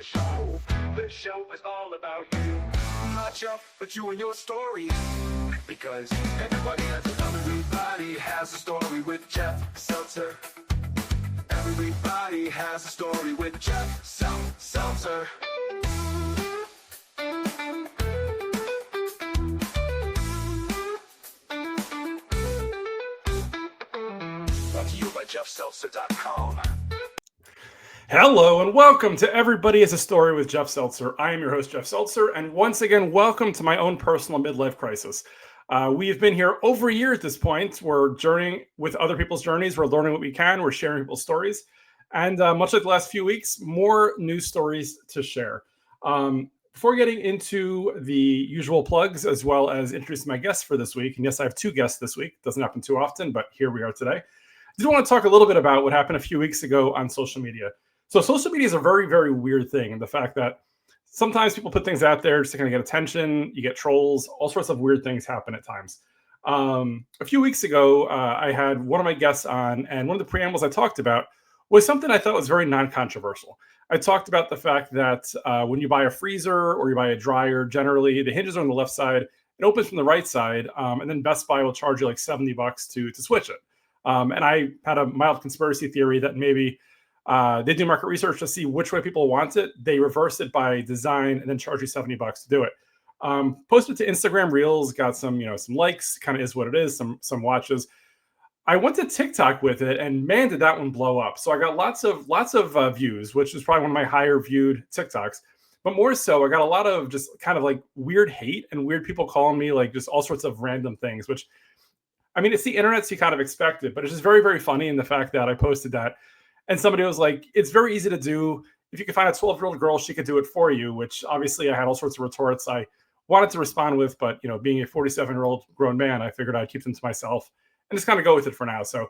the show. This show is all about you. Not you, but you and your story. Because everybody has a story with Jeff Seltzer. Everybody has a story with Jeff Seltzer. Brought to you by JeffSeltzer.com. Hello and welcome to Everybody Has a Story with Jeff Seltzer. I am your host, Jeff Seltzer, and once again, welcome to my own personal midlife crisis. We've been here over a year at this point. We're journeying with other people's journeys. We're learning what we can. We're sharing people's stories. And much like the last few weeks, more news stories to share. Before getting into the usual plugs, as well as introducing my guests for this week, and yes, I have two guests this week. Doesn't happen too often, but here we are today. I do want to talk a little bit about what happened a few weeks ago on social media. So social media is a very, very weird thing. And the fact that sometimes people put things out there just to kind of get attention, you get trolls, all sorts of weird things happen at times. A few weeks ago, I had one of my guests on, and one of the preambles I talked about was something I thought was very non-controversial. I talked about the fact that when you buy a freezer or you buy a dryer, generally the hinges are on the left side, it opens from the right side, and then Best Buy will charge you like $70 to switch it. And I had a mild conspiracy theory that maybe they do market research to see which way people want it. They reverse it by design and then charge you $70 to do it. Posted to Instagram Reels, got some likes, kind of is what it is, some watches. I went to TikTok with it, and man, did that one blow up. So I got lots of views, which is probably one of my higher viewed TikToks. But more so, I got a lot of just kind of like weird hate and weird people calling me like just all sorts of random things, which, I mean, it's the internet, so you kind of expect it, but it's just very, very funny in the fact that I posted that. And somebody was like, it's very easy to do. If you could find a 12-year-old girl, she could do it for you, which obviously I had all sorts of retorts I wanted to respond with. But, being a 47-year-old grown man, I figured I'd keep them to myself and just kind of go with it for now. So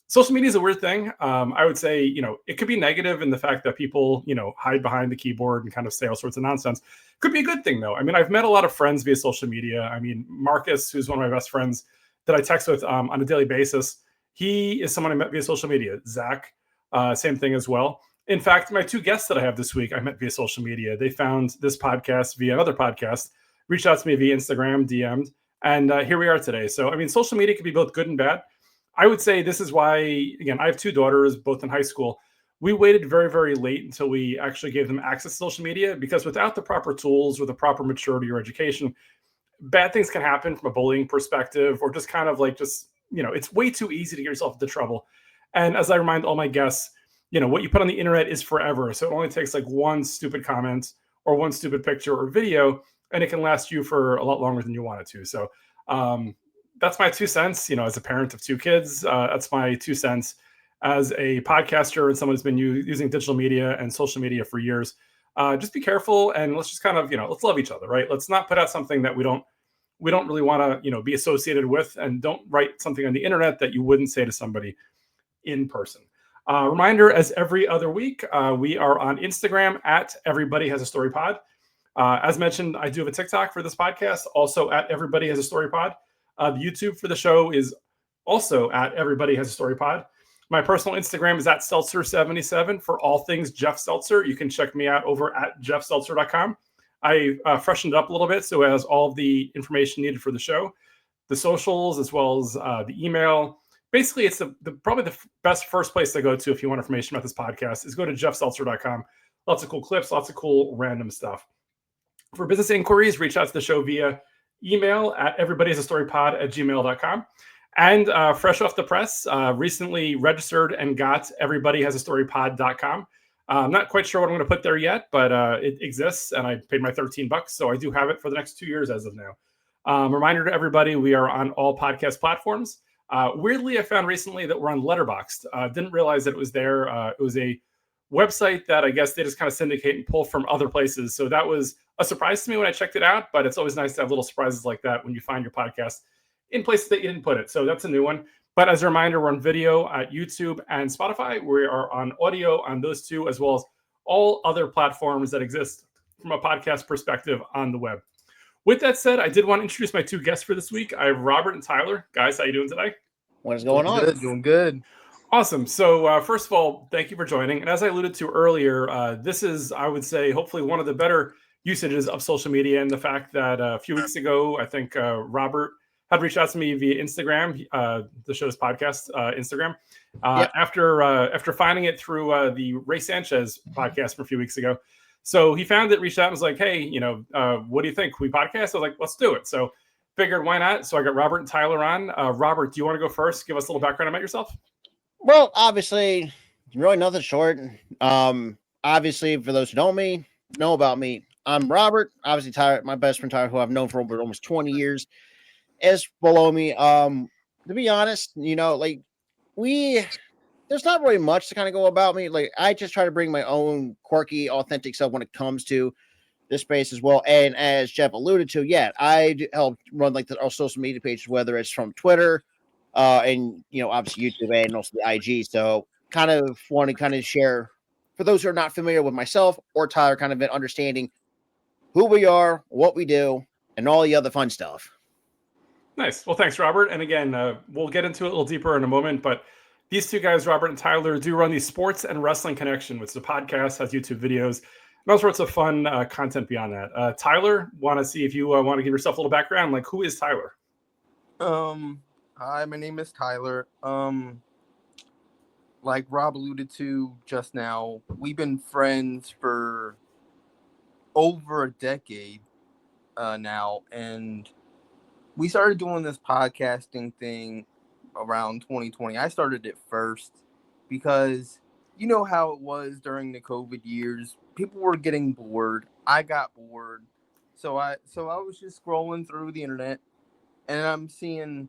social media is a weird thing. I would say, it could be negative in the fact that people, hide behind the keyboard and kind of say all sorts of nonsense. Could be a good thing, though. I mean, I've met a lot of friends via social media. I mean, Marcus, who's one of my best friends that I text with on a daily basis, he is someone I met via social media. Zach, same thing as well. In fact, my two guests that I have this week, I met via social media. They found this podcast via another podcast, reached out to me via Instagram, DM'd, and here we are today. So, I mean, social media can be both good and bad. I would say this is why, again, I have two daughters, both in high school. We waited very, very late until we actually gave them access to social media, because without the proper tools or the proper maturity or education, bad things can happen from a bullying perspective, or just kind of like it's way too easy to get yourself into trouble. And as I remind all my guests, what you put on the internet is forever. So it only takes like one stupid comment or one stupid picture or video, and it can last you for a lot longer than you want it to. So that's my 2 cents, as a parent of two kids. That's my 2 cents as a podcaster and someone who's been using digital media and social media for years. Just be careful, and let's just kind of, let's love each other, right? Let's not put out something that we don't really want to, be associated with, and don't write something on the internet that you wouldn't say to somebody in person. Reminder, as every other week, we are on Instagram at Everybody Has a Story Pod. As mentioned, I do have a TikTok for this podcast, also at Everybody Has a Story Pod. The YouTube for the show is also at Everybody Has a Story Pod. My personal Instagram is at Seltzer77 for all things Jeff Seltzer. You can check me out over at JeffSeltzer.com. I freshened it up a little bit, so it has all of the information needed for the show, the socials, as well as the email. Basically, it's probably the best first place to go to if you want information about this podcast is go to JeffSeltzer.com. Lots of cool clips, lots of cool random stuff. For business inquiries, reach out to the show via email at everybodyhasastorypod@gmail.com. And fresh off the press, recently registered and got everybodyhasastorypod.com. I'm not quite sure what I'm going to put there yet, but it exists, and I paid my $13, so I do have it for the next 2 years as of now. Reminder to everybody, we are on all podcast platforms. Weirdly, I found recently that we're on Letterboxd. Didn't realize that it was there. It was a website that I guess they just kind of syndicate and pull from other places. So that was a surprise to me when I checked it out, but it's always nice to have little surprises like that when you find your podcast in places that you didn't put it. So that's a new one. But as a reminder, we're on video at YouTube and Spotify. We are on audio on those two, as well as all other platforms that exist from a podcast perspective on the web. With that said, I did want to introduce my two guests for this week. I have Robert and Tyler. Guys, how you doing today? What is going on? Good, doing good. Awesome. So, first of all, thank you for joining. And as I alluded to earlier, this is, I would say, hopefully one of the better usages of social media. And the fact that a few weeks ago, I think Robert had reached out to me via Instagram, the show's podcast, Instagram, Yep. after finding it through the Ray Sanchez podcast from a few weeks ago. So he found it, reached out, and was like, "Hey, what do you think? Can we podcast?" I was like, "Let's do it." So figured, why not? So I got Robert and Tyler on. Robert, do you want to go first? Give us a little background about yourself. Well, obviously, really nothing short. Obviously, for those who know about me, I'm Robert. Obviously, Tyler, my best friend Tyler, who I've known for over almost 20 years, is below me. To be honest, there's not really much to kind of go about me. Like, I just try to bring my own quirky, authentic self when it comes to this space as well. And as Jeff alluded to, yeah, I help run our social media pages, whether it's from Twitter, and obviously YouTube and also the IG. So kind of want to kind of share for those who are not familiar with myself or Tyler, kind of understanding who we are, what we do, and all the other fun stuff. Nice. Well, thanks, Robert. And again, we'll get into it a little deeper in a moment, but these two guys, Robert and Tyler, do run the Sports and Wrestling Connection, which is a podcast, has YouTube videos, and all sorts of fun content beyond that. Tyler, want to see if you want to give yourself a little background, like who is Tyler? Hi, my name is Tyler. Like Rob alluded to just now, we've been friends for over a decade now, and we started doing this podcasting thing around 2020. I started it first because you know how it was during the COVID years. People were getting bored. I got bored. So I was just scrolling through the internet, and I'm seeing,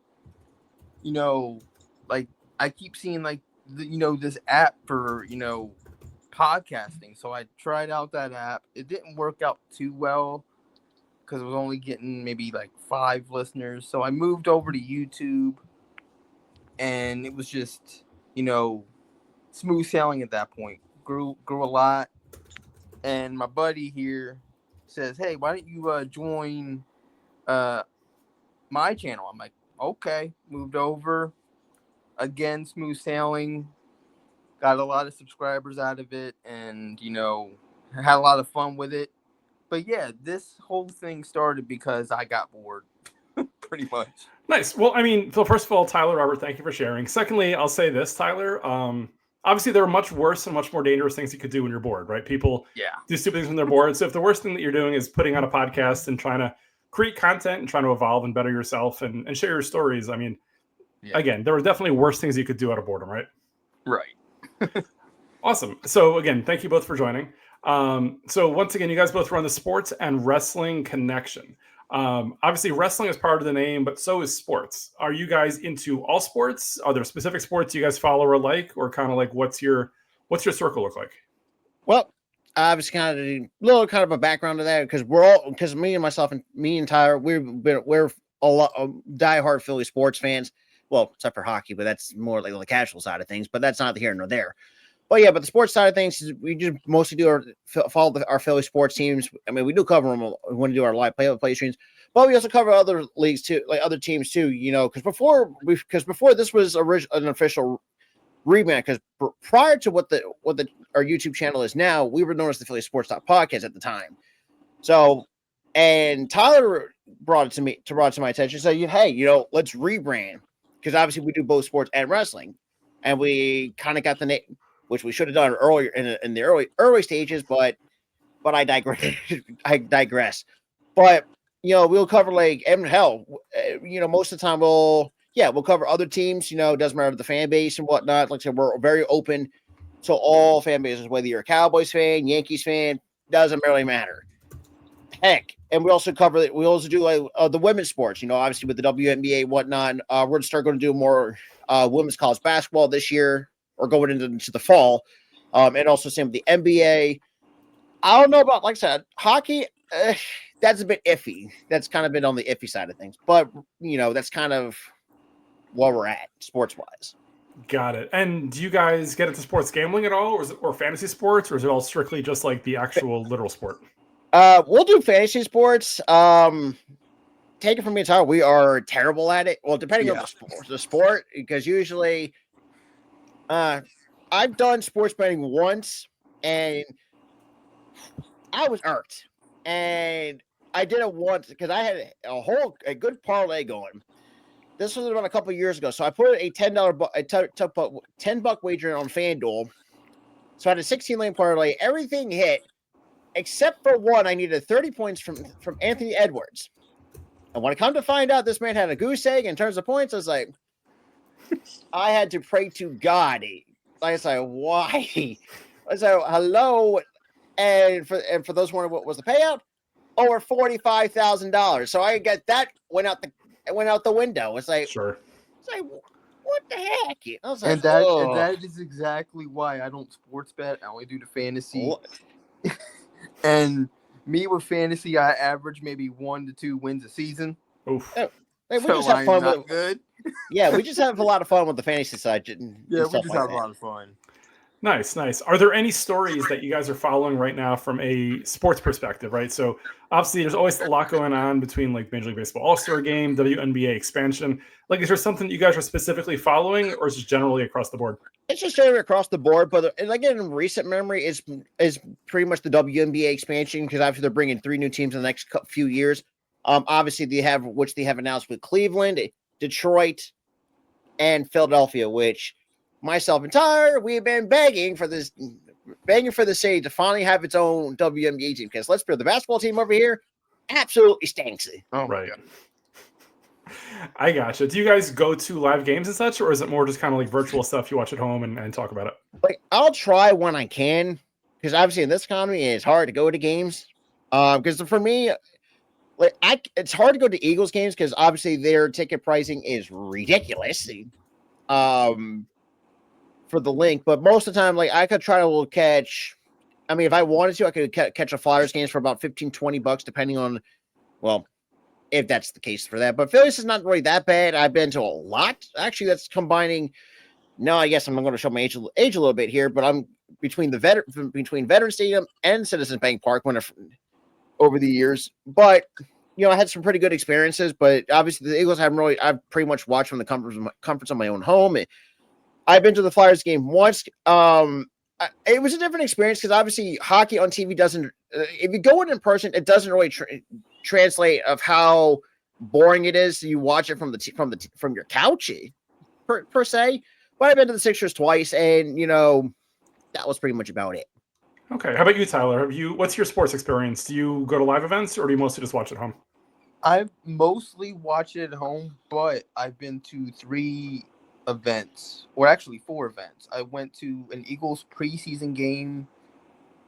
like I keep seeing this app for, podcasting. So I tried out that app. It didn't work out too well because I was only getting maybe like 5 listeners. So I moved over to YouTube, and it was just, smooth sailing at that point. Grew a lot. And my buddy here says, "Hey, why don't you join my channel?" I'm like, okay. Moved over. Again, smooth sailing. Got a lot of subscribers out of it, and had a lot of fun with it. But yeah, this whole thing started because I got bored, pretty much. Nice. Well, I mean, so first of all, Tyler, Robert, thank you for sharing. Secondly, I'll say this, Tyler. Obviously, there are much worse and much more dangerous things you could do when you're bored, right? People do stupid things when they're bored. So if the worst thing that you're doing is putting out a podcast and trying to create content and trying to evolve and better yourself and share your stories, I mean, again, there were definitely worse things you could do out of boredom, right? Right. Awesome. So again, thank you both for joining. So once again, you guys both run the Sports and Wrestling Connection. Obviously, wrestling is part of the name, but so is sports. Are you guys into all sports? Are there specific sports you guys follow or like, or kind of like what's your circle look like? Well, I was kind of a background to that because me and Tyler, we're a lot of diehard Philly sports fans. Well, except for hockey, but that's more like the casual side of things. But that's neither here nor there. But yeah, but the sports side of things, we just mostly follow our Philly sports teams. I mean, we do cover them when we do our live play streams, but we also cover other leagues too, like other teams too. Because before this was an official rebrand. Because prior to what our YouTube channel is now, we were known as the Philly Sports Talk Podcast at the time. So, and Tyler brought it to my attention. So, hey, let's rebrand, because obviously we do both sports and wrestling, and we kind of got the name, which we should have done earlier in the early stages, but I digress. But we'll cover most of the time we'll cover other teams. It doesn't matter the fan base and whatnot. Like I said, we're very open to all fan bases, whether you're a Cowboys fan, Yankees fan, doesn't really matter. Heck, and we also do the women's sports. Obviously with the WNBA and whatnot. We're going to do more women's college basketball this year, or going into the fall, and also same with the NBA. I don't know about, like I said, hockey. That's a bit iffy. That's kind of been on the iffy side of things. But that's kind of where we're at sports wise. Got it. And do you guys get into sports gambling at all, or fantasy sports, or is it all strictly just like the actual literal sport? We'll do fantasy sports. Take it from me, Tyler, we are terrible at it. Well, depending on the sport, because usually. I've done sports betting once, and I was irked. And I did it once because I had a good parlay going. This was about a couple years ago, so I put a $10 $10 wager on FanDuel. So I had a 16 lane parlay. Everything hit except for one. I needed 30 points from Anthony Edwards. And when I come to find out this man had a goose egg in terms of points, I was like, I had to pray to God. I was like, why? I was like, hello. And for those wondering what was the payout, over $45,000. So I got that went out the window. Sure. It's like, what the heck? I was like, And that is exactly why I don't sports bet. I only do the fantasy. And me with fantasy, I average maybe 1 to 2 wins a season. Oof. Hey, we just have fun with good. Yeah, we just have a lot of fun with the fantasy side. Yeah, we just have a lot of fun. Nice. Are there any stories that you guys are following right now from a sports perspective, right? So obviously there's always a lot going on between like Major League Baseball All-Star Game, WNBA expansion. Like, is there something that you guys are specifically following, or is it generally across the board? It's just generally across the board, but again, in recent memory is pretty much the WNBA expansion, because obviously they're bringing 3 new teams in the next few years. Obviously they have announced with Cleveland, Detroit, and Philadelphia, which myself and Tyler, we've been begging for the city to finally have its own WNBA team, because let's be the basketball team over here absolutely stinks. Oh, right. I gotcha. Do you guys go to live games and such, or is it more just kind of like virtual stuff you watch at home and talk about it? Like, I'll try when I can, because obviously in this economy it's hard to go to games. Because for me, it's hard to go to Eagles games because obviously their ticket pricing is ridiculous. For the link, but most of the time, like, I could try to catch. I mean, if I wanted to, I could catch a Flyers games for about $15-$20, depending on, well, if that's the case for that. But Phillies is not really that bad. I've been to a lot. Actually, that's combining. No, I guess I'm going to show my age a little bit here, but I'm between Veteran Stadium and Citizens Bank Park over the years. But I had some pretty good experiences. But obviously, the Eagles I've pretty much watched from the comforts of my own home. I've been to the Flyers game once. It was a different experience because obviously hockey on TV doesn't. If you go in person, it doesn't really translate of how boring it is. You watch it from your couch per se. But I've been to the Sixers twice, and that was pretty much about it. Okay, how about you, Tyler? What's your sports experience? Do you go to live events, or do you mostly just watch at home? I mostly watch it at home, but I've been to 3 events, or actually 4 events. I went to an Eagles preseason game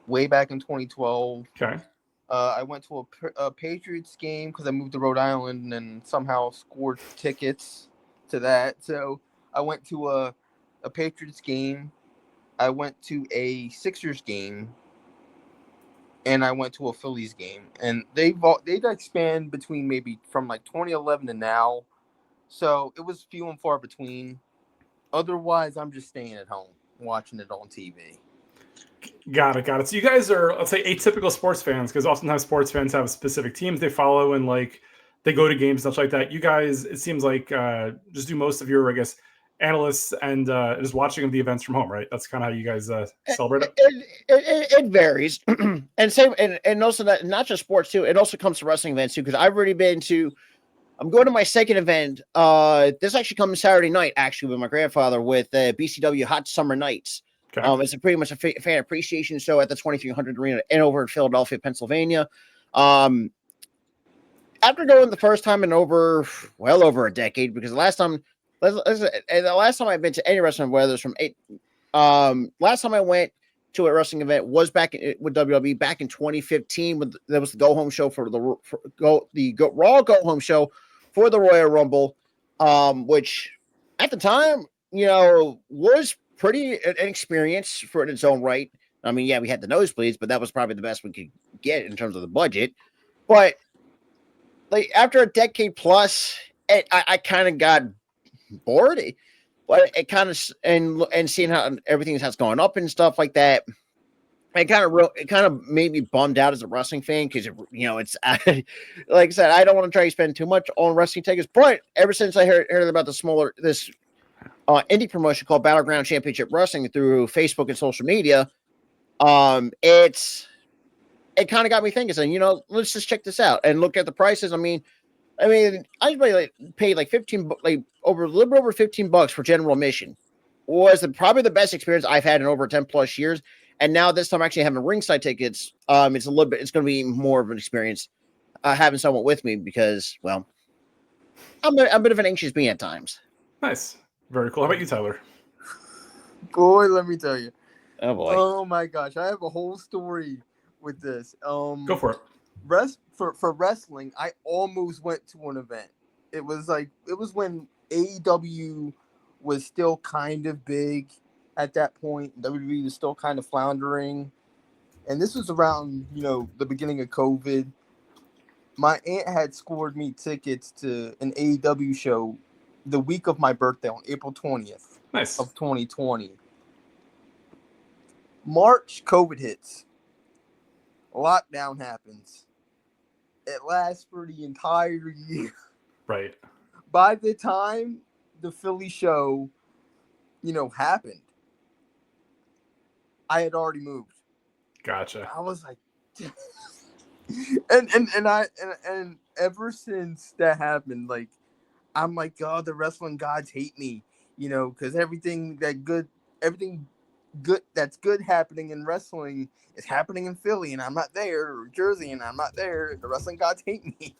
way back in 2012. Okay. I went to a Patriots game because I moved to Rhode Island and somehow scored tickets to that. So I went to a Patriots game. I went to a Sixers game, and I went to a Phillies game. And they've expanded between maybe from like 2011 to now. So it was few and far between. Otherwise, I'm just staying at home watching it on TV. Got it. So you guys are, let's say, atypical sports fans, because oftentimes sports fans have specific teams they follow and like they go to games and stuff like that. You guys, it seems like, just do most of your, I guess, analysts and just watching of the events from home, right? That's kind of how you guys celebrate it. It varies, and also that not just sports too. It also comes to wrestling events too, because I've already been to. I'm going to my second event. This actually comes Saturday night, actually, with my grandfather with BCW Hot Summer Nights. Okay. It's pretty much a fan appreciation show at the 2300 Arena and over in Philadelphia, Pennsylvania. After going the first time in over a decade, because the last time I've been to any wrestling, whether it's from last time I went to a wrestling event was back with WWE back in 2015. There was the Go Home show for the Raw Go Home show for the Royal Rumble, which at the time, was pretty an experience for in its own right. I mean, yeah, we had the nosebleeds, but that was probably the best we could get in terms of the budget. But like after a decade plus, I kind of got bored. But it kind of and seeing how everything has gone up and stuff like that, it kind of made me bummed out as a wrestling fan because it's like I said, I don't want to try to spend too much on wrestling tickets. But ever since I heard about this indie promotion called Battleground Championship Wrestling through Facebook and social media. It kind of got me thinking, saying, let's just check this out and look at the prices. I mean, I paid like 15, like over a little over $15 for general admission. Was probably the best experience I've had in over 10 plus years. And now this time actually having ringside tickets, it's going to be more of an experience having someone with me because, well, I'm a bit of an anxious being at times. Nice. Very cool. How about you, Tyler? Boy, let me tell you. Oh boy. Oh my gosh, I have a whole story with this. Go for it. For wrestling, I almost went to an event. It was when AEW was still kind of big at that point. WWE was still kind of floundering, and this was around the beginning of COVID. My aunt had scored me tickets to an AEW show the week of my birthday on April 20th Nice. of 2020. March, COVID hits. Lockdown happens. It lasts for the entire year. Right. By the time the Philly show, happened, I had already moved. Gotcha. I was like, and ever since that happened, like, I'm like, God, the wrestling gods hate me, because everything good that's good happening in wrestling is happening in Philly, and I'm not there, or Jersey, and I'm not there. The wrestling gods hate me.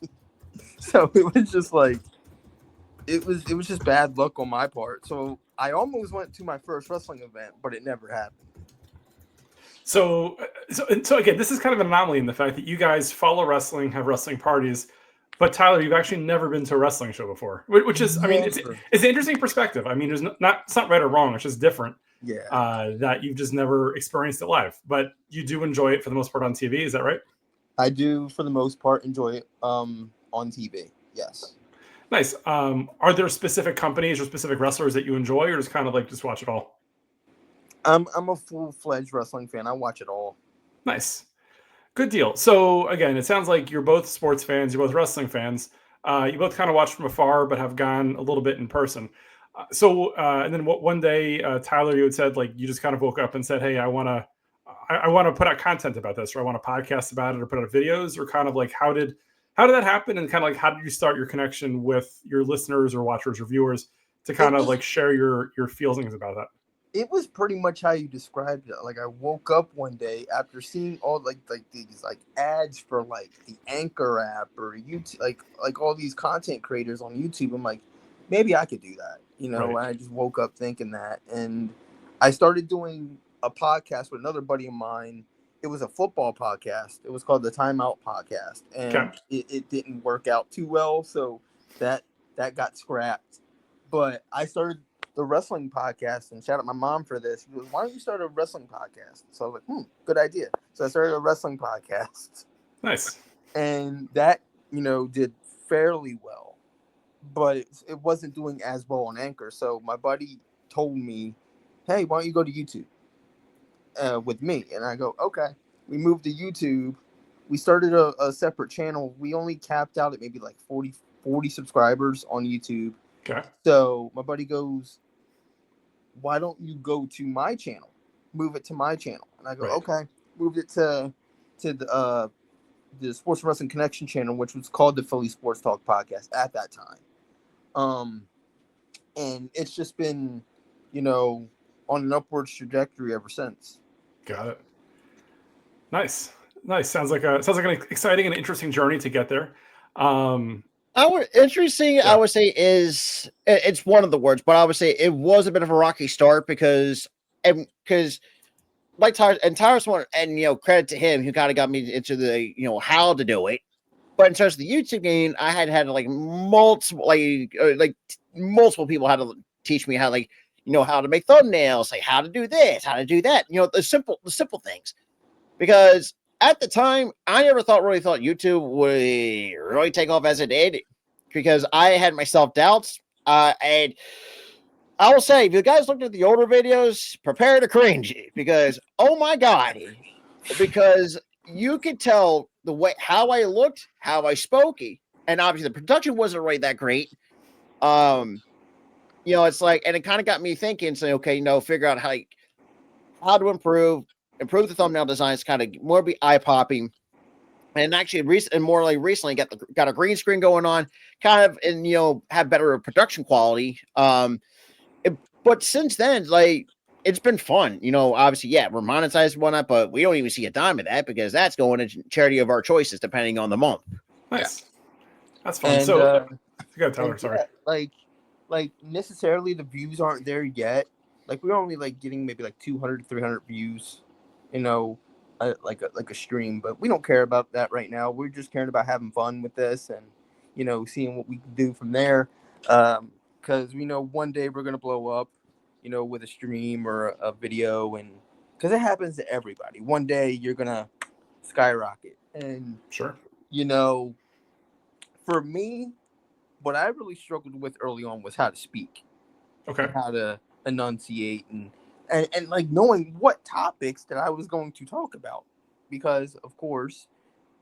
So it was just like, it was just bad luck on my part. So I almost went to my first wrestling event, but it never happened. So again, this is kind of an anomaly in the fact that you guys follow wrestling, have wrestling parties, but Tyler, you've actually never been to a wrestling show before, which is, I mean, it's an interesting perspective. I mean, it's not right or wrong. It's just different. Yeah. That you've just never experienced it live, but you do enjoy it for the most part on TV. Is that right? I do, for the most part, enjoy it on TV. Yes. Nice. Are there specific companies or specific wrestlers that you enjoy, or just kind of like just watch it all? I'm a full-fledged wrestling fan. I watch it all. Nice. Good deal. So again, it sounds like you're both sports fans. You're both wrestling fans. You both kind of watch from afar, but have gone a little bit in person. And then one day, Tyler, you had said, like, you just kind of woke up and said, hey, I want to put out content about this, or I want to podcast about it, or put out videos, or kind of like, how did that happen? And kind of like, how did you start your connection with your listeners or watchers or viewers to kind of like share your feelings about that? It was pretty much how you described it. Like, I woke up one day after seeing all like these like ads for like the Anchor app or YouTube, like all these content creators on YouTube. I'm like, maybe I could do that, Right. And I just woke up thinking that, and I started doing a podcast with another buddy of mine. It was a football podcast. It was called the Timeout Podcast, and it didn't work out too well, so that got scrapped. But I started the wrestling podcast, and shout out my mom for this. She goes, why don't you start a wrestling podcast? So I was like, good idea. So I started a wrestling podcast. Nice. And that, did fairly well, but it wasn't doing as well on Anchor. So my buddy told me, hey, why don't you go to YouTube with me? And I go, okay. We moved to YouTube. We started a separate channel. We only capped out at maybe like 40 subscribers on YouTube. Okay. So my buddy goes, why don't you go to my channel? Move it to my channel. And I go, Right. okay. Moved it to the Sports Wrestling Connection channel, which was called the Philly Sports Talk Podcast at that time. And it's just been, on an upwards trajectory ever since. Got it. Nice. Sounds like an exciting and interesting journey to get there. Interesting, yeah. I would say it's one of the words, but I would say it was a bit of a rocky start because like Tyler's one, and credit to him who kind of got me into the how to do it. But in terms of the YouTube game, I had like multiple multiple people had to teach me how how to make thumbnails, like how to do this, how to do that. The simple things. Because at the time, I never really thought YouTube would really take off as it did, because I had my self-doubts. And I will say, if you guys looked at the older videos, prepare to cringe, because, oh my God, because you could tell the way, how I looked, how I spoke, and obviously the production wasn't really that great. you know, it's like, and it kind of got me thinking, saying, okay, figure out how to improve the thumbnail designs, kind of more be eye popping. And actually, recently, got a green screen going on, kind of, and have better production quality. But since then, like, it's been fun. Obviously, yeah, we're monetized and whatnot, but we don't even see a dime of that because that's going to charity of our choices, depending on the month. Nice. That's fun. And So, go Tyler. and Sorry. yeah, like necessarily the views aren't there yet. Like we're only like getting maybe like 200 to 300 views, like a stream. But we don't care about that right now. We're just caring about having fun with this and seeing what we can do from there. Because we know one day we're gonna blow up, with a stream or a video, and because it happens to everybody. One day you're gonna skyrocket, and Sure. For me, what I really struggled with early on was how to speak. Okay. And how to enunciate and like knowing what topics that I was going to talk about, because of course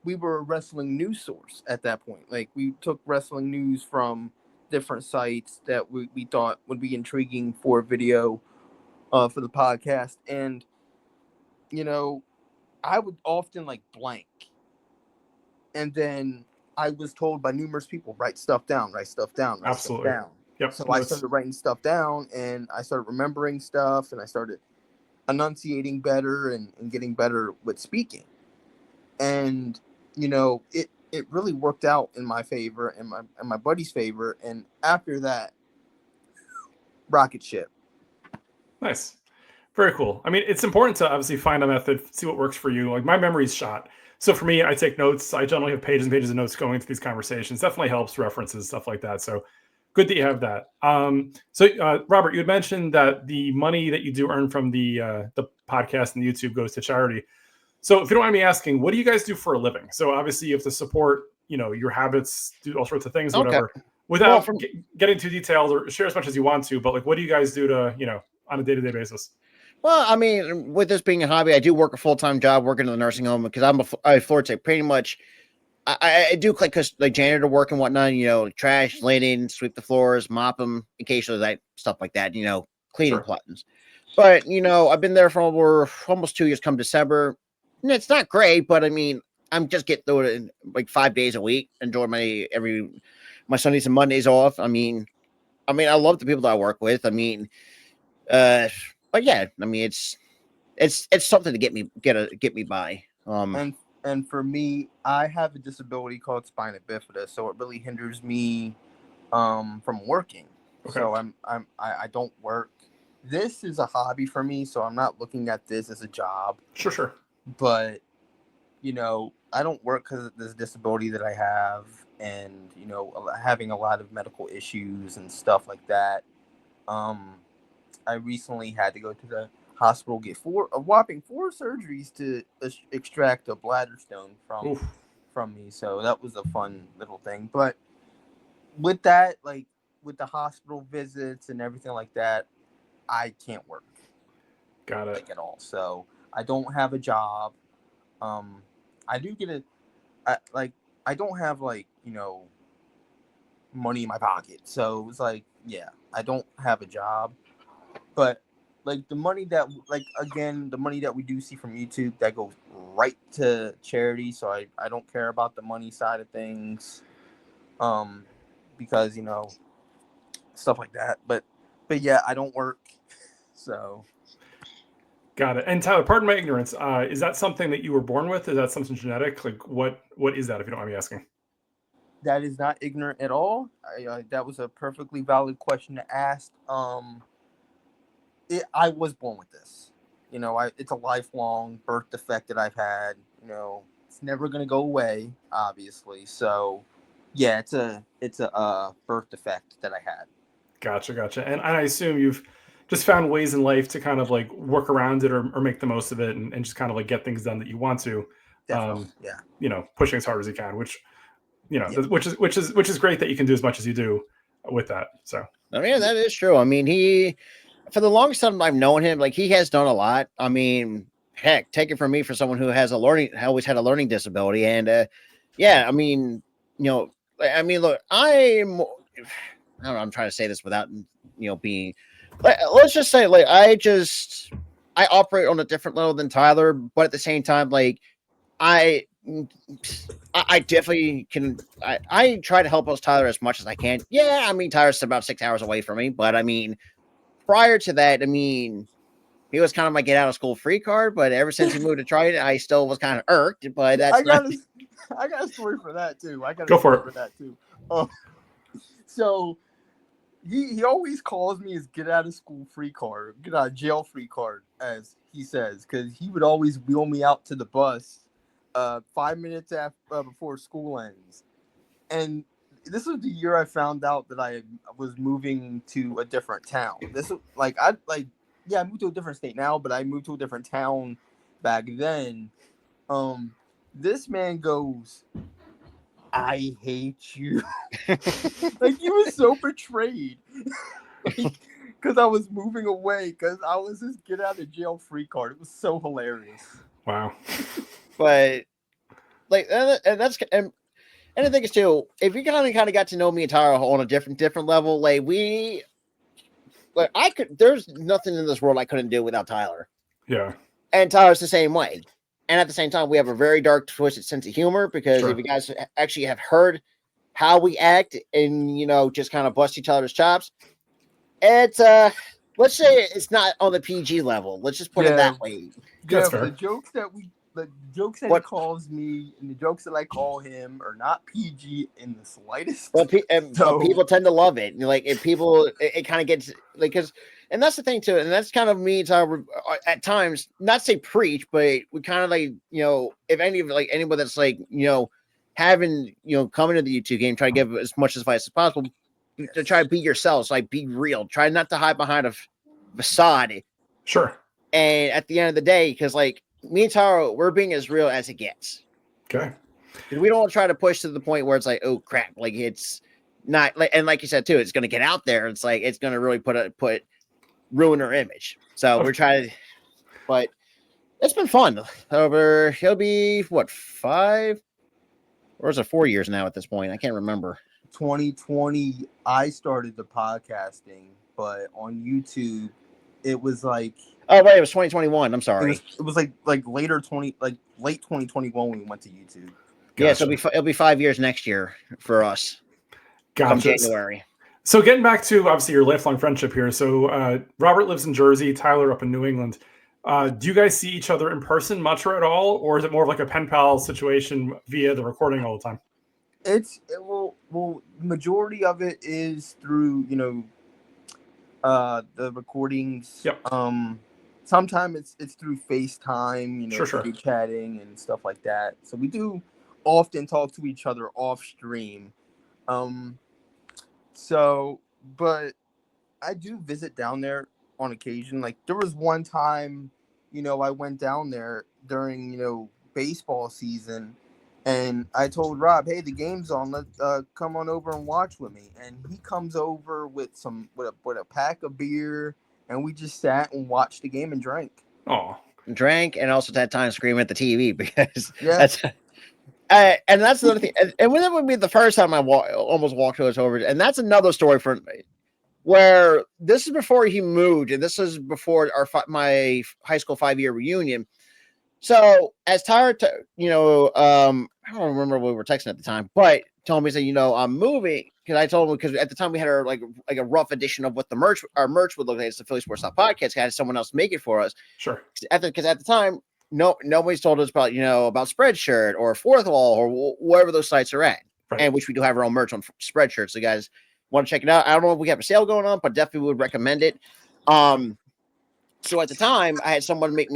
we were a wrestling news source at that point. Like we took wrestling news from different sites that we thought would be intriguing for a video for the podcast, and I would often like blank, and then I was told by numerous people, write stuff down, write stuff down, write Absolutely. stuff down. Yep. So I started writing stuff down, and I started remembering stuff, and I started enunciating better and getting better with speaking. And it really worked out in my favor and my buddy's favor. And after that, rocket ship. Nice. Very cool. I mean, it's important to obviously find a method, see what works for you. Like my memory's shot. So for me, I take notes. I generally have pages and pages of notes going into these conversations. Definitely helps, references, stuff like that. So good that you have that. Robert, you had mentioned that the money that you do earn from the podcast and the YouTube goes to charity. So if you don't mind me asking, what do you guys do for a living? So obviously you have to support, your habits, do all sorts of things, whatever. Okay. Without getting too detailed, or share as much as you want to, but like, what do you guys do to, on a day-to-day basis? Well, I mean, with this being a hobby, I do work a full-time job working in the nursing home because I floor say pretty much. I do like janitor work and whatnot, trash, linen, sweep the floors, mop them, occasionally that stuff like that, cleaning buttons. But I've been there for over almost 2 years. Come December, and it's not great, but I mean, I'm just getting through it in like 5 days a week, enjoy my Sundays and Mondays off. I mean, I love the people that I work with. I mean, but yeah, I mean, it's something to get me by. And for me, I have a disability called spina bifida, so it really hinders me from working. Okay. So I don't work. This is a hobby for me, so I'm not looking at this as a job. Sure. But I don't work because of this disability that I have, and having a lot of medical issues and stuff like that. I recently had to go to the hospital, get a whopping 4 surgeries to extract a bladder stone from me. So that was a fun little thing. But with that, like with the hospital visits and everything like that, I can't work. Got it. Like at all. So I don't have a job. I do get I don't have money in my pocket. So it's like, yeah, I don't have a job. But like the money that the money that we do see from YouTube, that goes right to charity. So I don't care about the money side of things. Because stuff like that. But yeah, I don't work. So got it. And Tyler, pardon my ignorance. Is that something that you were born with? Is that something genetic? Like what is that, if you don't mind me asking? That is not ignorant at all. That was a perfectly valid question to ask. I was born with this. It's a lifelong birth defect that I've had. It's never gonna go away, obviously. So, yeah, it's a birth defect that I had. Gotcha. And I assume you've just found ways in life to kind of like work around it or make the most of it and just kind of like get things done that you want to. Definitely, yeah. Pushing as hard as you can, which which is great that you can do as much as you do with that. So I mean, that is true. I mean, for the longest time I've known him, like he has done a lot. I mean, heck, take it from me, for someone who has always had a learning disability. And yeah, I mean, look, I don't know, I'm trying to say this without being. Let's just say I operate on a different level than Tyler, but at the same time, like I definitely can. I try to help out Tyler as much as I can. Yeah, I mean Tyler's about 6 hours away from me, but I mean prior to that, I mean he was kind of my get out of school free card. But ever since he moved to Triton, I still was kind of irked. But that's I got a story for that too. Go for it. For that too. So he always calls me his get out of school free card, get out of jail free card, as he says, because he would always wheel me out to the bus 5 minutes before school ends. And this was the year I found out that I was moving to a different town. This was I moved to a different state now, but I moved to a different town back then. This man goes, I hate you. Like he was so betrayed. Because I was moving away, because I was his get out of jail free card. It was so hilarious. Wow. But like, and the thing is too, if you kind of got to know me and Tyler on a different level, there's nothing in this world I couldn't do without Tyler. Yeah. And Tyler's the same way. And at the same time, we have a very dark, twisted sense of humor, because if you guys actually have heard how we act and, just kind of bust each other's chops, it's, let's say it's not on the PG level. Let's just put it that way. That's fair. The jokes that he calls me and the jokes that I call him are not PG in the slightest. But people tend to love it. Like, if people, it kind of gets like, and that's the thing too, and that's kind of me and Tyler at times, not say preach, but we kind of if anybody that's having coming to the YouTube game, try to give as much advice as possible to try to be yourselves, be real, try not to hide behind a facade. Sure. And at the end of the day, because me and Tyler, we're being as real as it gets. Okay. We don't want to try to push to the point where it's oh crap, it's not and like you said too, it's going to get out there. It's it's going to really ruin our image. So we're trying to, but it's been fun. He'll be what, 5 or is it 4 years now at this point? I can't remember. 2020, I started the podcasting, but on YouTube, it was oh right, it was 2021. I'm sorry. It was late 2021 when we went to YouTube. Gotcha. Yeah, so it'll be 5 years next year for us. Gotcha. January. So getting back to obviously your lifelong friendship here. So Robert lives in Jersey, Tyler up in New England. Do you guys see each other in person much or at all, or is it more of like a pen pal situation via the recording all the time? The majority of it is through the recordings. Yep. Sometimes it's through FaceTime, Sure. through chatting and stuff like that. So we do often talk to each other off stream. But I do visit down there on occasion. Like there was one time, I went down there during, baseball season, and I told Rob, hey, the game's on, let's come on over and watch with me. And he comes over with a pack of beer, and we just sat and watched the game and drank. Oh, drank, and also that time screaming at the TV, because that's and that's another thing. And that would be the first time I almost walked us over. And that's another story for where this is before he moved, and this is before my high school 5-year reunion. So as Tyler, I don't remember what we were texting at the time, but told me, I'm moving, because I told him, because at the time we had our like a rough edition of what our merch would look like. It's the Philly Sports Talk Podcast. Had someone else make it for us. Sure. Because at the time, nobody's told us about about Spreadshirt or Fourth Wall or wherever those sites are at, right. And which we do have our own merch on Spreadshirt. So guys want to check it out. I don't know if we have a sale going on, but definitely would recommend it. So at the time, I had someone make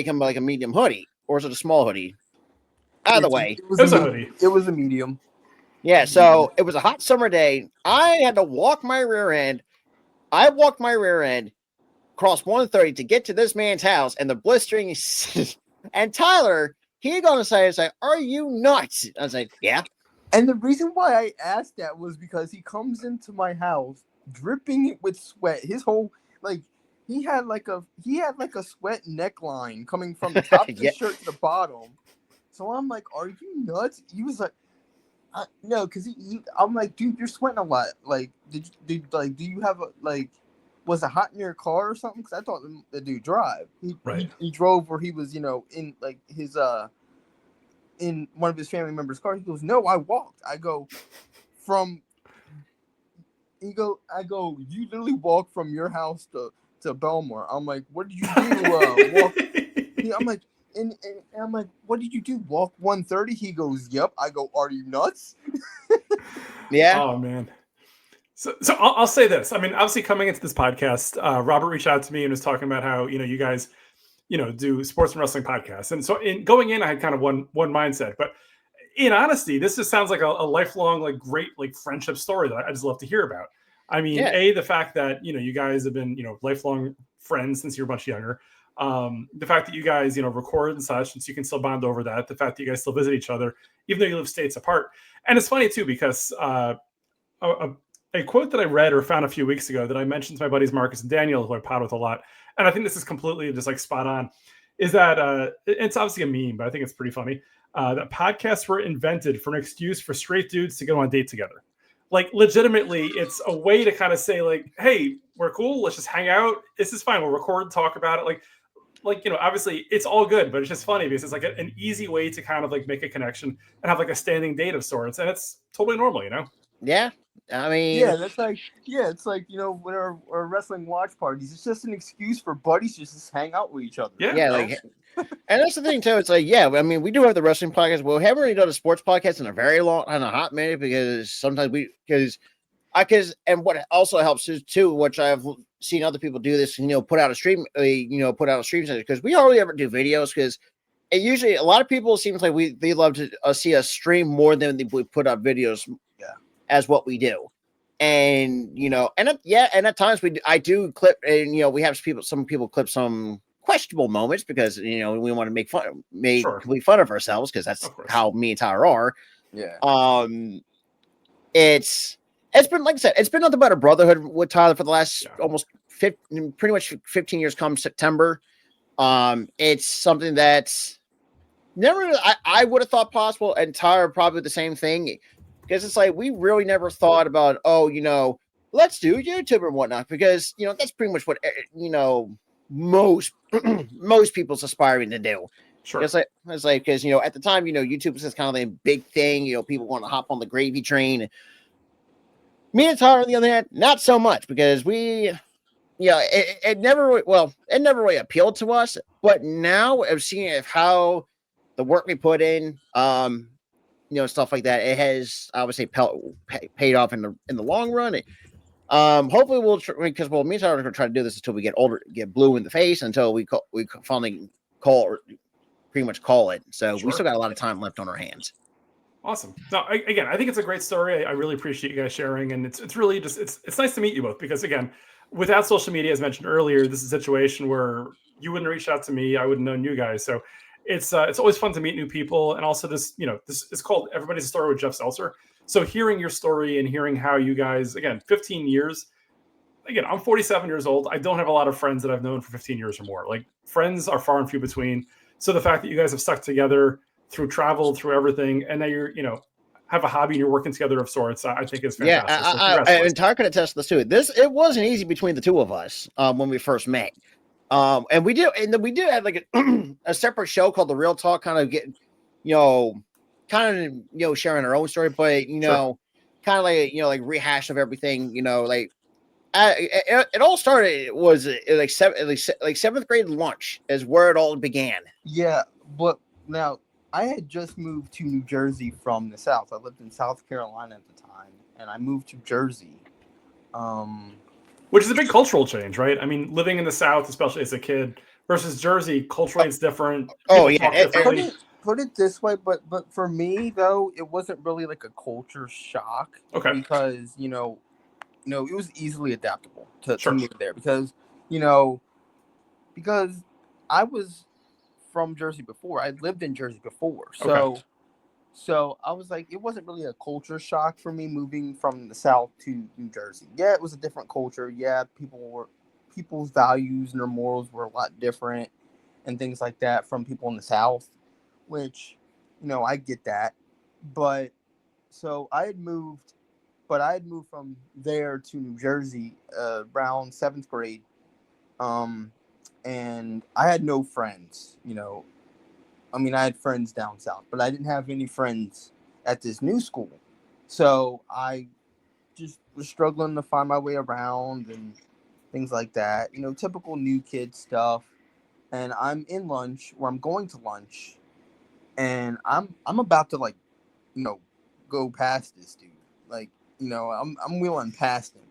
him like a medium hoodie, or is it a small hoodie? Either way, it was a hoodie. It was a medium. Yeah. So it was a hot summer day. I had to walk my rear end. I walked my rear end, cross 130 to get to this man's house, and the blistering. And Tyler, he gonna say, "Are you nuts?" I was like, "Yeah." And the reason why I asked that was because he comes into my house dripping with sweat. His whole he had like a sweat neckline coming from the top of the shirt to the bottom. So I'm like, "Are you nuts?" He was like, No, because I'm like, dude, you're sweating a lot. Like, do you have was it hot in your car or something? Because I thought the dude drive. Right. He drove where he was, in like his in one of his family members' car. He goes, no, I walked. I go from. I go. You literally walk from your house to Belmore. I'm like, what did you do? Walk. I'm like, and I'm like, what did you do? Walk 130? He goes, yep. I go, are you nuts? Yeah. Oh man. So I'll say this. I mean, obviously, coming into this podcast, Robert reached out to me and was talking about how you guys do sports and wrestling podcasts, and so in going in, I had kind of one mindset, but in honesty, this just sounds like a lifelong, like great, like friendship story that I just love to hear about. I mean, Yeah. the fact that you guys have been lifelong friends since you're much younger. The fact that you guys record and such, and so you can still bond over that. The fact that you guys still visit each other, even though you live states apart. And it's funny too because a, a quote that I read or found a few weeks ago that I mentioned to my buddies Marcus and Daniel, who I pod with a lot, and I think this is completely just like spot on, is that it's obviously a meme, but I think it's pretty funny. That podcasts were invented for an excuse for straight dudes to go on a date together. Like legitimately, it's a way to kind of say like, "Hey, we're cool. Let's just hang out. This is fine. We'll record and talk about it." Like obviously it's all good, but it's just funny because it's like an easy way to kind of like make a connection and have like a standing date of sorts, and it's totally normal, Yeah. I mean, Yeah, it's like when our wrestling watch parties, it's just an excuse for buddies to just hang out with each other. Yeah. yeah, like, and that's the thing too. It's like, yeah, I mean, we do have the wrestling podcast. Well, we haven't really done a sports podcast in a very long, in a hot minute, because sometimes and what also helps is too, which I've seen other people do this, put out a stream, put out a stream center, because we hardly ever do videos, because it usually, a lot of people, it seems like they love to see us stream more than we put out videos. Yeah. As what we do. And and at times I do clip, and we have some people clip some questionable moments, because we want to make Sure. complete fun of ourselves, because that's how me and Tyler are. Yeah. It's been, like I said, it's been nothing but a brotherhood with Tyler for the last almost pretty much 15 years come September. It's something that's never I would have thought possible, and Tyler probably the same thing. Because it's like, we really never thought about, let's do YouTube and whatnot, because, that's pretty much what, most people's aspiring to do. Sure. It's like, because, at the time, YouTube was just kind of a big thing, people want to hop on the gravy train. Me and Tyler, on the other hand, not so much, because it never really appealed to us. But now I've seen how the work we put in, stuff like that, it has obviously paid off in the long run. Hopefully we'll because me and Tyler are going to try to do this until we get older, get blue in the face, until we finally pretty much call it. So we still got a lot of time left on our hands. Awesome. No, again, I think it's a great story. I really appreciate you guys sharing, and it's really just it's nice to meet you both, because again, without social media, as mentioned earlier, this is a situation where you wouldn't reach out to me, I wouldn't know you guys. So it's always fun to meet new people, and also this is called Everybody's a Story with Jeff Seltzer. So hearing your story and hearing how you guys, again, 15 years. Again, I'm 47 years old. I don't have a lot of friends that I've known for 15 years or more. Like, friends are far and few between. So the fact that you guys have stuck together through travel, through everything, and now you're have a hobby and you're working together of sorts, I think is fantastic. Yeah, and Tyler can attest to this too. It wasn't easy between the two of us when we first met. And we did have like a separate show called The Real Talk, kind of getting, sharing our own story, but kind of like like rehash of everything. It all started was like seventh grade lunch is where it all began. Yeah, but now I had just moved to New Jersey from the South. I lived in South Carolina at the time, and I moved to Jersey. Which is a big cultural change, right? I mean, living in the South, especially as a kid, versus Jersey, culturally it's different. Oh yeah, put it this way, but for me though, it wasn't really like a culture shock. Okay. Because it was easily adaptable to move there, because I was from Jersey before. I lived in Jersey before, so I was like, it wasn't really a culture shock for me moving from the South to New Jersey. Yeah, it was a different culture. Yeah, people's values and their morals were a lot different and things like that from people in the South, which, I get that. But so I had moved, but I had moved from there to New Jersey around 7th grade. And I had no friends, I mean, I had friends down south, but I didn't have any friends at this new school. So I just was struggling to find my way around and things like that. Typical new kid stuff. And I'm in lunch, or I'm going to lunch, and I'm about to you know, go past this dude. Like, I'm wheeling past him.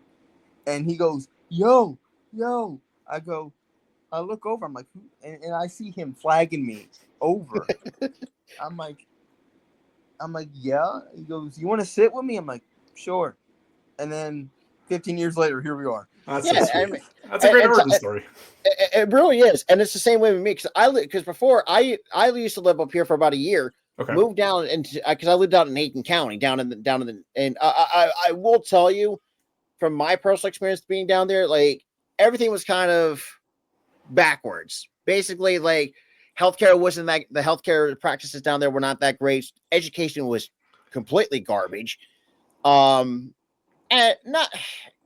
And he goes, "Yo, yo." I go, I look over, I'm like, who? And I see him flagging me over. I'm like, yeah. He goes, "You want to sit with me?" I'm like, "Sure." And then 15 years later, here we are. That's so Yeah, sweet. I mean, That's a great and so, origin story. it really is, and it's the same way with me because before I used to live up here for about a year, Okay. moved down into because I lived out in Aiken County, and I will tell you from my personal experience being down there, like everything was kind of backwards. Basically, like healthcare wasn't that the healthcare practices down there were not that great. Education was completely garbage. Um, and not,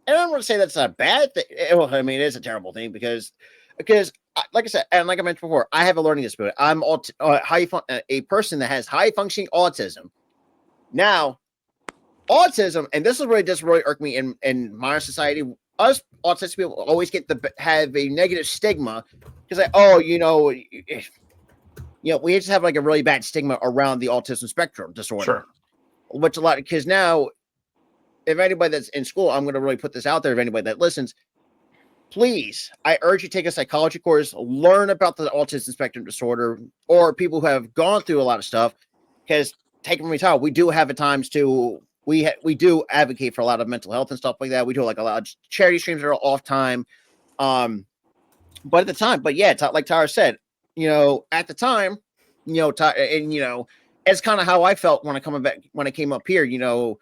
and I don't want to say that's a bad thing. Well, I mean, it is a terrible thing because like I said, and like I mentioned before, I have a learning disability. I'm a person that has high functioning autism. Now, autism, and this is really just really irked me in modern society. Us autistic people always have a negative stigma because like, oh, we just have like a really bad stigma around the autism spectrum disorder, Sure. which a lot because now if anybody that's in school, I'm going to really put this out there. If anybody that listens, please, I urge you to take a psychology course, learn about the autism spectrum disorder, or people who have gone through a lot of stuff. Because take it from me, Tyler, we do have at times to we do advocate for a lot of mental health and stuff like that. We do like a lot of charity streams that are off time. But at the time, but yeah, like Tyler said, at the time, it's kind of how I felt when I came up here,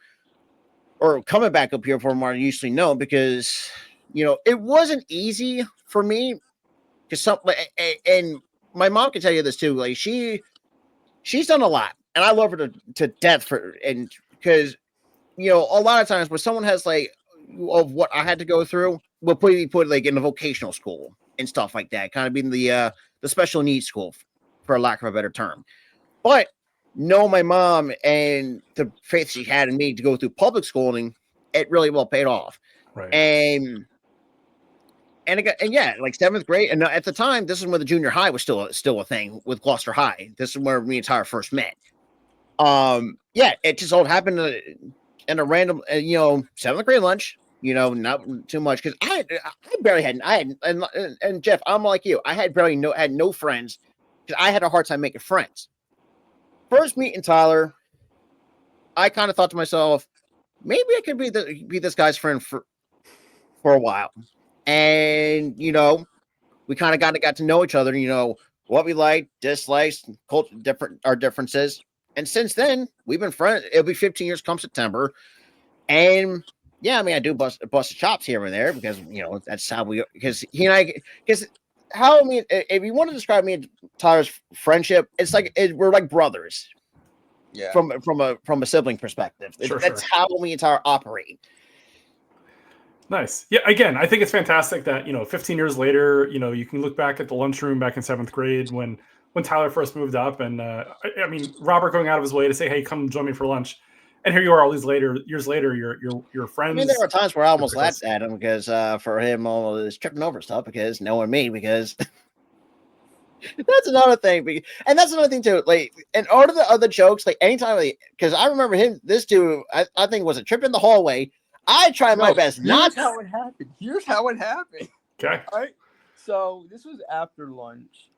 or coming back up here from where I usually know, because it wasn't easy for me because and my mom can tell you this too. Like she's done a lot, and I love her to death and because a lot of times when someone has like of what I had to go through, we'll put like in a vocational school and stuff like that, kind of being the special needs school, for lack of a better term. But know my mom and the faith she had in me to go through public schooling, it really well paid off. Right. And yeah, like 7th grade, and at the time, this is when the junior high was still a thing with Gloucester High. This is where me and Tyler first met. Yeah, it just all happened in a random, 7th grade lunch. Not too much because I barely had and Jeff, I'm like you, I had no friends because I had a hard time making friends. First meeting Tyler, I kind of thought to myself, maybe I could be this guy's friend for a while. And we kind of got to know each other, what we like, dislikes, our differences. And since then, we've been friends. It'll be 15 years come September. And yeah, I mean, I do bust the chops here and there because that's how because he and I if you want to describe me and Tyler's friendship, it's like we're like brothers. Yeah. From a sibling perspective. Sure, That's how me and Tyler operate. Nice. Yeah, again, I think it's fantastic that, 15 years later, you can look back at the lunchroom back in 7th grade when Tyler first moved up. And I mean, Robert going out of his way to say, hey, come join me for lunch. And here you are all these years later, you're friends. I mean, there were times where I almost laughed at him because for him, all this tripping over stuff because knowing me, because that's another thing. And that's another thing too. Like, and all of the other jokes, like anytime, because I remember this dude, I think was a trip in the hallway. I tried my best not. Here's how it happened. Okay. All right. So this was after lunch.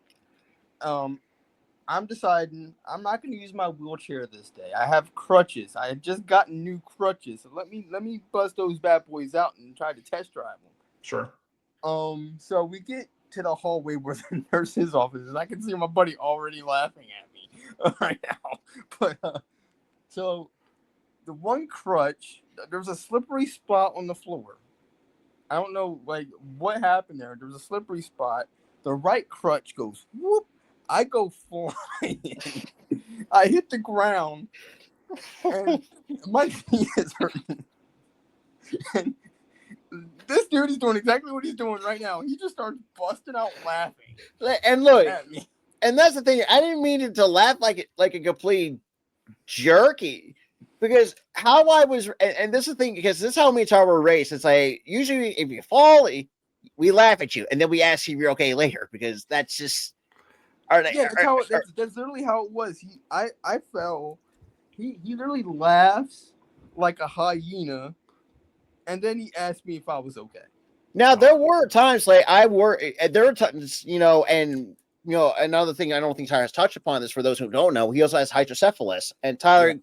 I'm deciding I'm not going to use my wheelchair this day. I have crutches. I had just gotten new crutches. So let me bust those bad boys out and try to test drive them. Sure. So we get to the hallway where the nurse's office is. I can see my buddy already laughing at me right now. But so the one crutch, there's a slippery spot on the floor. I don't know what happened there. There's a slippery spot. The right crutch goes whoop. I go flying. I hit the ground, And my knee is hurting. And this dude is doing exactly what he's doing right now. He just starts busting out laughing And look, at me. and that's the thing. I didn't mean it to laugh like a complete jerky, because how I was, and this is the thing, because this is how me and Tyler were raised. It's like usually if you fall, we laugh at you, and then we ask you if you're okay later, because that's just. That's literally how it was. I fell. He literally laughs like a hyena, and then he asked me if I was okay. Now there were times there were times, and another thing I don't think Tyler has touched upon this, for those who don't know, he also has hydrocephalus, and Tyler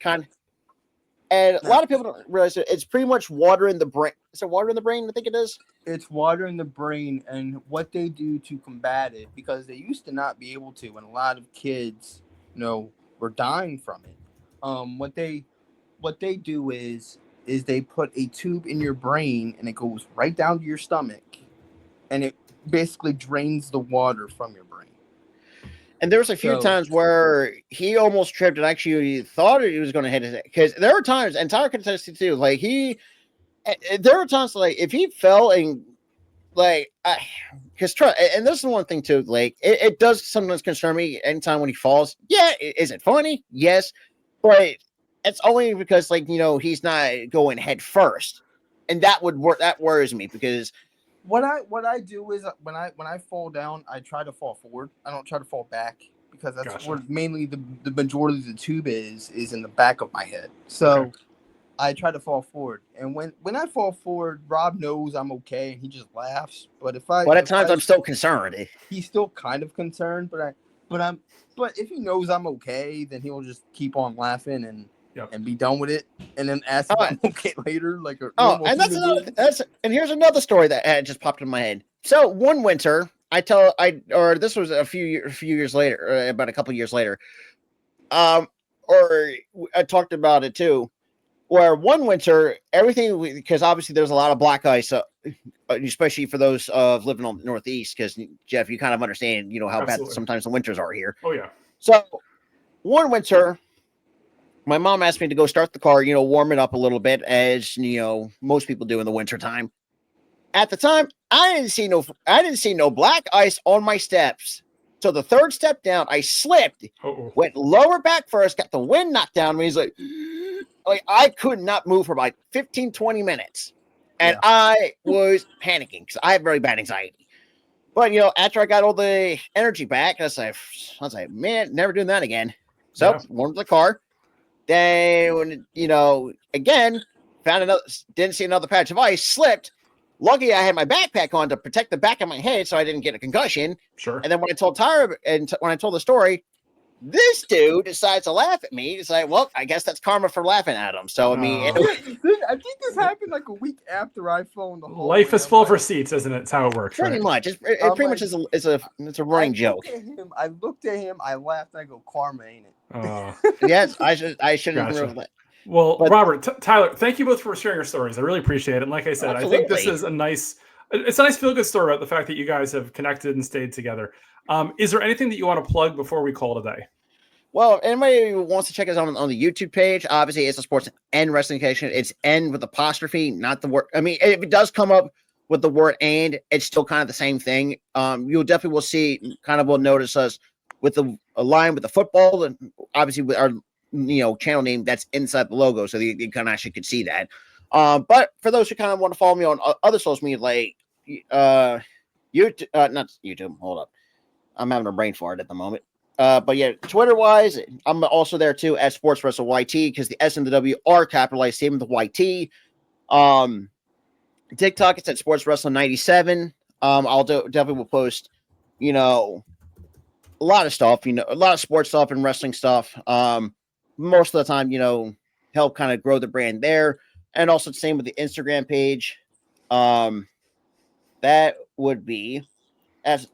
and a lot of people don't realize it's pretty much water in the brain. Is it water in the brain? I think it is. It's water in the brain, and what they do to combat it, because they used to not be able to, and a lot of kids, were dying from it. What they do is they put a tube in your brain, and it goes right down to your stomach, and it basically drains the water from your brain. And there was a few times where he almost tripped and actually thought he was going to hit his head, because there were times, and Tyler can attest to too, like there were times like if he fell and because and this is one thing too, like it does sometimes concern me anytime when he falls. Yeah, is it funny? Yes, but it's only because he's not going head first, and that worries me, because what I do is when I fall down, I try to fall forward. I don't try to fall back, because that's where mainly the majority of the tube is in the back of my head. So I try to fall forward, and when I fall forward, Rob knows I'm okay, and he just laughs. But at times I'm still concerned. He's still kind of concerned, but if he knows I'm okay, then he'll just keep on laughing and be done with it, and then ask if I'm okay later. And and here's another story that just popped in my head. So one winter, this was a few years later, about a couple years later, or I talked about it too, where one winter, because obviously there's a lot of black ice, especially for those living on the Northeast, because Jeff, you kind of understand, how bad sometimes the winters are here. Oh yeah. So one winter, my mom asked me to go start the car, warm it up a little bit, as most people do in the wintertime. At the time, I didn't see no black ice on my steps. So the third step down, I slipped, went lower back first, got the wind knocked down me. He's like I could not move for about 15, 20 minutes. And I was panicking because I have very bad anxiety. But after I got all the energy back, I was like, man, never doing that again. So warmed the car. Then again, didn't see another patch of ice, slipped. Lucky I had my backpack on to protect the back of my head so I didn't get a concussion. Sure. And then when I told Tyra when I told the story, this dude decides to laugh at me. He's like, well, I guess that's karma for laughing at him. So, I mean, I think this happened like a week after I fell in the hole. Life is full of receipts, isn't it? It's how it works. Pretty much. It pretty much is a running joke. I looked at him, I laughed, and I go, karma, ain't it? Yes, I should have gotcha. That. Well, Robert, Tyler, thank you both for sharing your stories. I really appreciate it. And like I said, I think this is a nice feel-good story about the fact that you guys have connected and stayed together. Is there anything that you want to plug before we call it a day? Well, if anybody who wants to check us out on the YouTube page, obviously it's a sports and wrestling connection. It's N with apostrophe, not the word. I mean, if it does come up with the word and, it's still kind of the same thing. You'll definitely will see, will notice us with a line with the football, and obviously with our channel name that's inside the logo, so you kind of actually could see that. But for those who kind of want to follow me on other social media, like YouTube, not YouTube. Hold up, I'm having a brain fart at the moment. But yeah, Twitter wise, I'm also there too at Sports Wrestle YT, because the S and the W are capitalized, same with the YT. TikTok, it's at Sports Wrestling 97. I'll definitely will post, a lot of stuff, a lot of sports stuff and wrestling stuff. Most of the time, help kind of grow the brand there. And also the same with the Instagram page. That would be as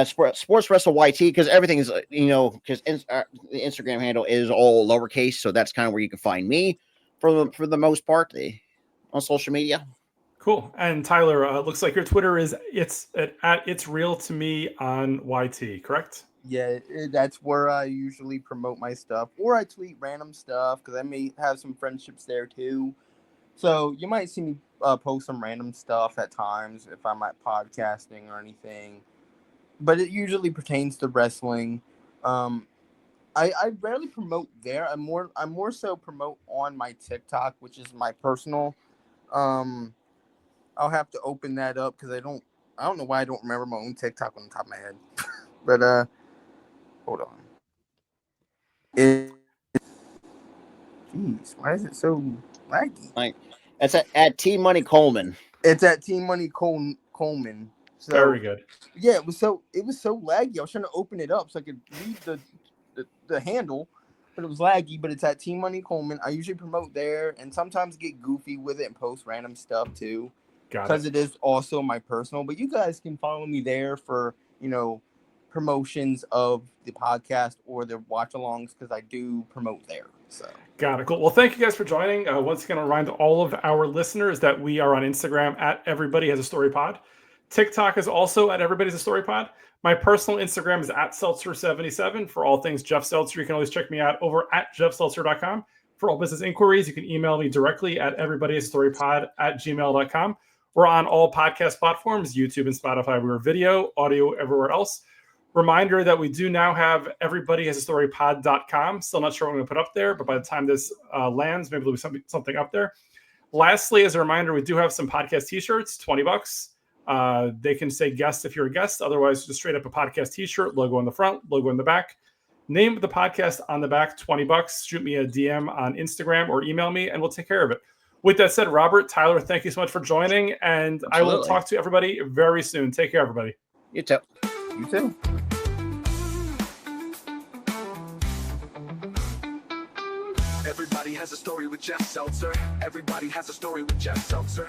Sports Wrestle YT, because everything is, because the Instagram handle is all lowercase, so that's kind of where you can find me for the most part on social media. Cool. And Tyler, looks like your Twitter is it's real to me on YT, correct? Yeah, that's where I usually promote my stuff, or I tweet random stuff because I may have some friendships there too. So you might see me post some random stuff at times if I'm at podcasting or anything, but it usually pertains to wrestling. Um, I rarely promote there. I'm more so promote on my TikTok, which is my personal. Um, I'll have to open that up because I don't know why I don't remember my own TikTok on the top of my head. But hold on. It, Jeez, why is it so laggy? Like that's at T Money Coleman. It's at Team Money Coleman. So Very good. yeah, it was so laggy. I was trying to open it up so I could read the handle, but it was laggy. But it's at Team Money Coleman. I usually promote there, and sometimes get goofy with it and post random stuff too, Got because it. it is also my personal. But you guys can follow me there for promotions of the podcast or the watch-alongs because I do promote there. So Got it. Cool. Well, thank you guys for joining. Once again, I'll remind all of our listeners that we are on Instagram at Everybody Has a Story Pod. TikTok is also at Everybody Has a Story Pod. My personal Instagram is at Seltzer77 for all things Jeff Seltzer. You can always check me out over at jeffseltzer.com. For all business inquiries, you can email me directly at everybodyhasastorypod@gmail.com. We're on all podcast platforms, YouTube and Spotify. We're video, audio, everywhere else. Reminder that we do now have everybodyhasastorypod.com. Still not sure what I'm going to put up there, but by the time this lands, maybe there'll be something up there. Lastly, as a reminder, we do have some podcast t-shirts, $20. They can say guest if you're a guest. Otherwise, just straight up a podcast t-shirt, logo on the front, logo in the back. Name of the podcast on the back, $20. Shoot me a DM on Instagram or email me, and we'll take care of it. With that said, Robert, Tyler, thank you so much for joining, and Absolutely. I will talk to everybody very soon. Take care, everybody. You too. you too. Everybody has a story with Jeff Seltzer. Everybody has a story with Jeff Seltzer.